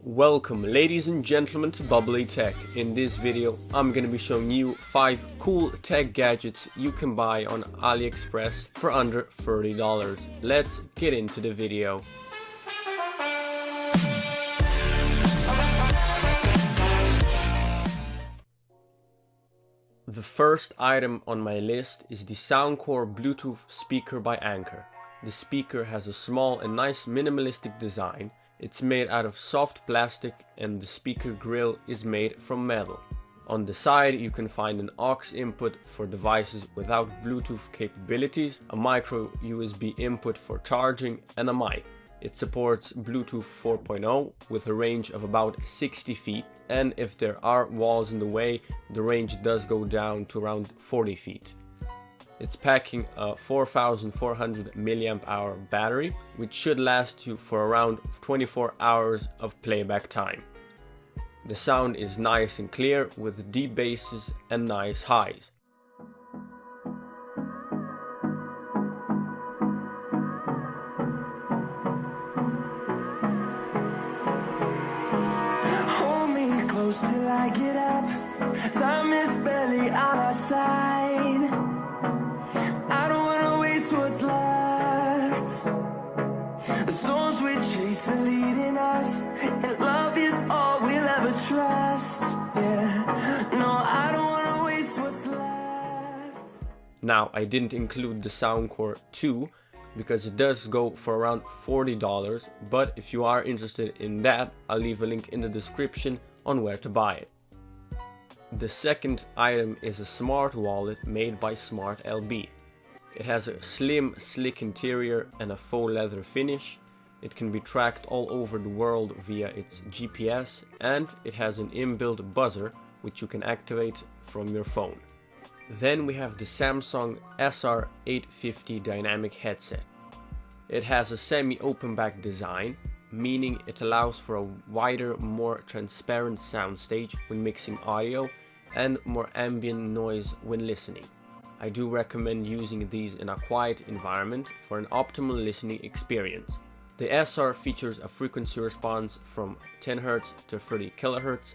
Welcome ladies and gentlemen to Bubbly Tech. In this video I'm gonna be showing you 5 cool tech gadgets you can buy on Aliexpress for under $30. Let's get into the video. The first item on my list is the SoundCore Bluetooth speaker by Anker. The speaker has a small and nice minimalistic design. It's made out of soft plastic and the speaker grill is made from metal. On the side you can find an aux input for devices without Bluetooth capabilities, a micro USB input for charging and a mic. It supports Bluetooth 4.0 with a range of about 60 feet, and if there are walls in the way, the range does go down to around 40 feet. It's packing a 4400 mAh battery, which should last you for around 24 hours of playback time. The sound is nice and clear with deep basses and nice highs. Hold me close till I get up. Time is barely on our side. What's left? The storms we chase are leading us, and love is all we'll ever trust. Yeah, no, I don't want to waste what's left. Now, I didn't include the SoundCore 2 because it does go for around $40, but if you are interested in that, I'll leave a link in the description on where to buy it. The second item is a smart wallet made by SmartLB. It has a slim, slick interior and a faux leather finish. It can be tracked all over the world via its GPS, and it has an inbuilt buzzer which you can activate from your phone. Then we have the Samson SR850 dynamic headset. It has a semi-open back design, meaning it allows for a wider, more transparent soundstage when mixing audio and more ambient noise when listening. I do recommend using these in a quiet environment for an optimal listening experience. The SR features a frequency response from 10 Hz to 30 kHz.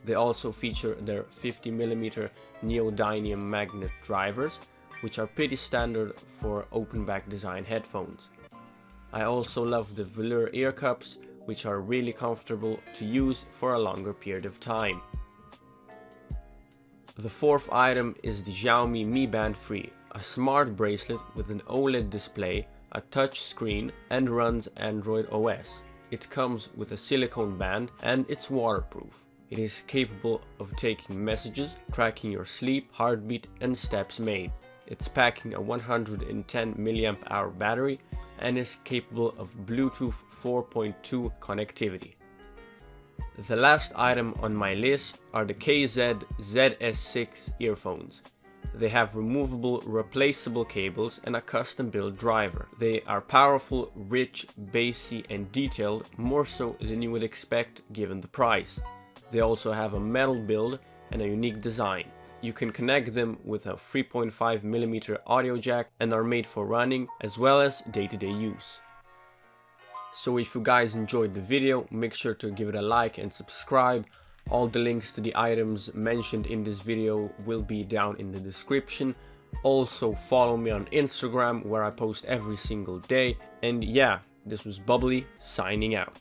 They also feature their 50mm neodymium magnet drivers, which are pretty standard for open back design headphones. I also love the velour ear cups, which are really comfortable to use for a longer period of time. The fourth item is the Xiaomi Mi Band 3, a smart bracelet with an OLED display, a touch screen and runs Android OS. It comes with a silicone band and it's waterproof. It is capable of taking messages, tracking your sleep, heartbeat and steps made. It's packing a 110 mAh battery and is capable of Bluetooth 4.2 connectivity. The last item on my list are the ZS6 earphones. They have removable, replaceable cables and a custom-built driver. They are powerful, rich, bassy and detailed, more so than you would expect given the price. They also have a metal build and a unique design. You can connect them with a 3.5mm audio jack and are made for running as well as day-to-day use. So if you guys enjoyed the video, make sure to give it a like and subscribe. All the links to the items mentioned in this video will be down in the description. Also follow me on Instagram where I post every single day. And yeah, this was Bubbly signing out.